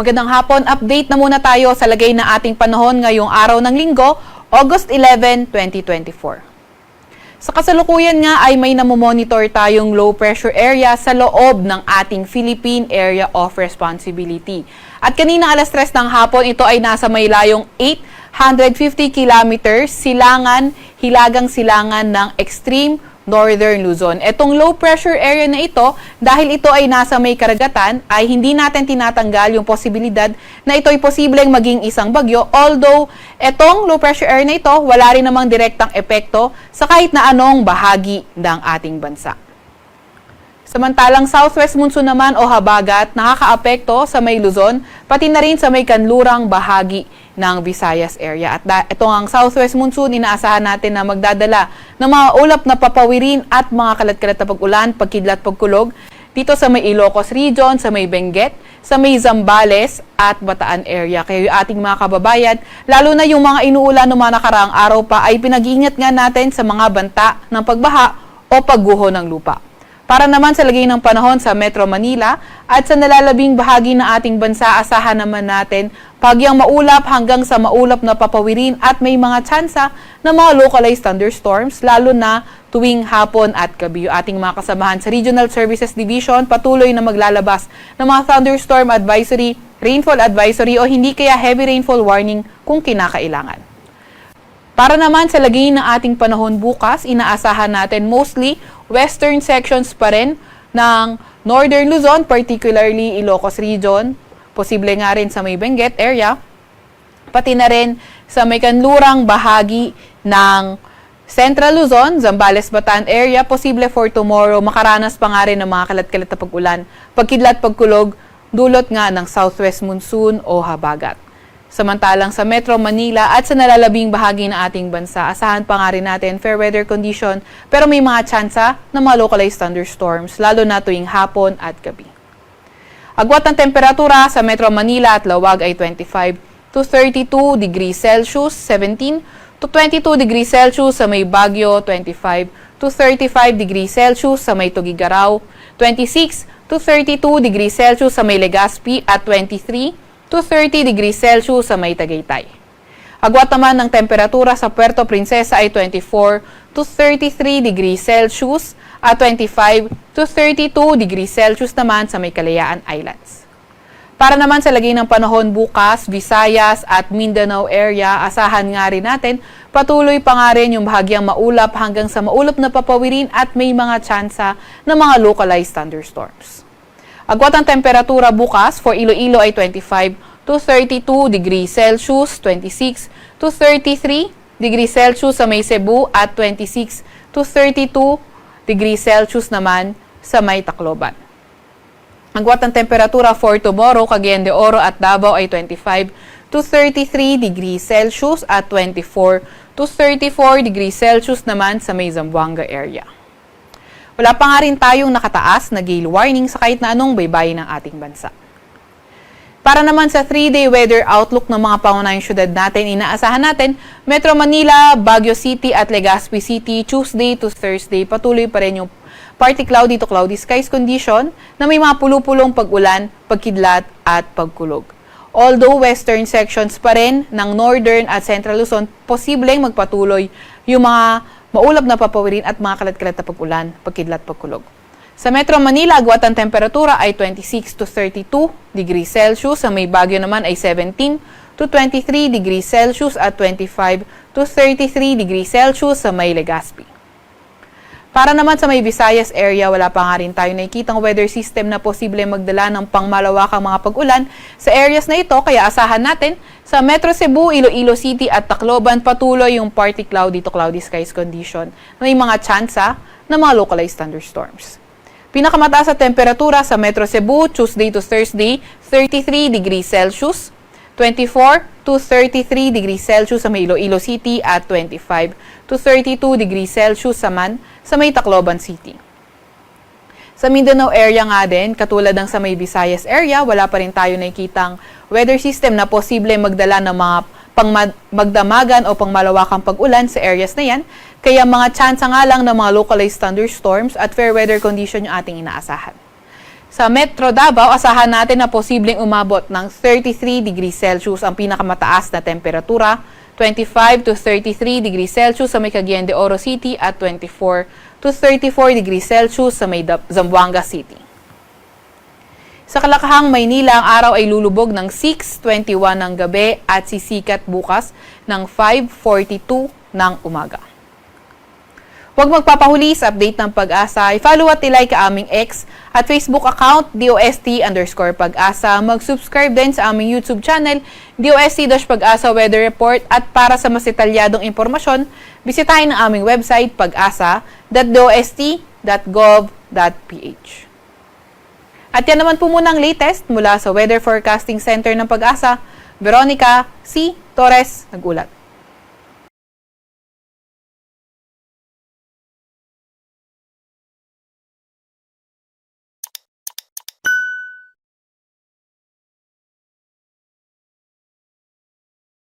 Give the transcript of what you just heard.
Magandang hapon, update na muna tayo sa lagay na ating panahon ngayong araw ng Linggo, August 11, 2024. Sa kasalukuyan nga ay may namomonitor tayong low pressure area sa loob ng ating Philippine Area of Responsibility. At kanina alas 3 ng hapon, ito ay nasa may layong 850 kilometers hilagang silangan ng extreme Northern Luzon. Etong low pressure area na ito, dahil ito ay nasa may karagatan, ay hindi natin tinatanggal yung posibilidad na ito ay posibleng maging isang bagyo. Although, etong low pressure area na ito, wala rin namang direktang epekto sa kahit na anong bahagi ng ating bansa. Samantalang southwest monsoon naman o habagat nakakaapekto sa may Luzon, pati na rin sa may kanlurang bahagi ng Visayas area. At ito ang southwest monsoon, inaasahan natin na magdadala ng mga ulap na papawirin at mga kalat-kalat na pag-ulan, pagkidlat, pagkulog dito sa may Ilocos region, sa may Benguet, sa may Zambales at Bataan area. Kaya yung ating mga kababayan, lalo na yung mga inuulan ng mga nakaraang araw pa, ay pinag-iingat nga natin sa mga banta ng pagbaha o pagguho ng lupa. Para naman sa lagay ng panahon sa Metro Manila at sa nalalabing bahagi ng ating bansa, asahan naman natin pagyang maulap hanggang sa maulap na papawirin at may mga tsansa ng mga localized thunderstorms, lalo na tuwing hapon at gabi. Yung ating mga kasamahan sa Regional Services Division patuloy na maglalabas ng mga thunderstorm advisory, rainfall advisory o hindi kaya heavy rainfall warning kung kinakailangan. Para naman sa lagay ng ating panahon bukas, inaasahan natin mostly western sections pa rin ng Northern Luzon, particularly Ilocos region, posible nga rin sa may Benguet area, pati na rin sa may kanlurang bahagi ng Central Luzon, Zambales, Bataan area, posible for tomorrow, makaranas pa nga rin ng mga kalat-kalat na pag-ulan, pagkidlat, pagkulog, dulot nga ng southwest monsoon o habagat. Samantalang sa Metro Manila at sa nalalabing bahagi ng ating bansa, asahan pa nga rin natin fair weather condition pero may mga tsansa ng mga localized thunderstorms, lalo na tuwing hapon at gabi. Agwat ng temperatura sa Metro Manila at Lawag ay 25 to 32 degrees Celsius, 17 to 22 degrees Celsius sa may Baguio, 25 to 35 degrees Celsius sa may Tugigaraw, 26 to 32 degrees Celsius sa may Legazpi at 23 to 30 degrees Celsius sa may Tagaytay. Agwat naman ng temperatura sa Puerto Princesa ay 24 to 33 degrees Celsius at 25 to 32 degrees Celsius naman sa may Kalayaan Islands. Para naman sa lagay ng panahon bukas, Visayas at Mindanao area, asahan nga rin natin patuloy pa nga rin yung bahagyang maulap hanggang sa maulap na papawirin at may mga tsansa ng mga localized thunderstorms. Agwat ang temperatura bukas for Iloilo ay 25 to 32 degrees Celsius, 26 to 33 degrees Celsius sa may Cebu at 26 to 32 degrees Celsius naman sa may Tacloban. Agwat ang temperatura for tomorrow, Cagayan de Oro at Davao ay 25 to 33 degrees Celsius at 24 to 34 degrees Celsius naman sa may Zamboanga area. Wala pa nga rin tayong nakataas na gale warning sa kahit na anong baybayin ng ating bansa. Para naman sa 3-day weather outlook ng mga pangunahing syudad natin, inaasahan natin Metro Manila, Baguio City at Legazpi City, Tuesday to Thursday, patuloy pa rin yung partly cloudy to cloudy skies condition na may mga pulupulong pag-ulan, pagkidlat at pagkulog. Although western sections pa rin ng Northern at Central Luzon, posibleng magpatuloy yung mga maulap na papawirin at mga kalat-kalat na pag-ulan, pagkidlat, pagkulog. Sa Metro Manila, agwat ang temperatura ay 26 to 32 degrees Celsius. Sa may Baguio naman ay 17 to 23 degrees Celsius at 25 to 33 degrees Celsius sa may Legazpi. Para naman sa may Visayas area, wala pa nga rin tayo nakikitang weather system na posible magdala ng pangmalawakang mga pag-ulan sa areas na ito, kaya asahan natin sa Metro Cebu, Iloilo City at Tacloban patuloy yung partly cloudy to cloudy skies condition na may mga tsansa ng mga localized thunderstorms. Pinakamataas sa temperatura sa Metro Cebu, Tuesday to Thursday, 33 degrees Celsius, 24 to 33 degrees Celsius sa may Iloilo City at 25 to 32 degrees Celsius naman sa may Tacloban City. Sa Mindanao area nga din, katulad ng sa may Visayas area, wala pa rin tayo nakikitang weather system na posible magdala ng mga magdamagan o pangmalawakang pag-ulan sa areas na yan, kaya mga tsansa nga lang ng mga localized thunderstorms at fair weather condition yung ating inaasahan. Sa Metro Davao, asahan natin na posibleng umabot ng 33 degrees Celsius ang pinakamataas na temperatura, 25 to 33 degrees Celsius sa may Cagayan de Oro City at 24 to 34 degrees Celsius sa may Zamboanga City. Sa Kalakahang, Maynila, ang araw ay lulubog ng 6:21 ng gabi at sisikat bukas ng 5:42 ng umaga. Huwag magpapahuli sa update ng Pag-asa. I-follow at i-like ang aming X at Facebook account DOST_Pag-asa. Mag-subscribe din sa aming YouTube channel DOST-Pag-asa Weather Report at para sa mas detalyadong impormasyon, bisitahin ang aming website pag-asa.dost.gov.ph. At yan naman po muna ang latest mula sa Weather Forecasting Center ng Pag-asa. Veronica C. Torres, nag-ulat.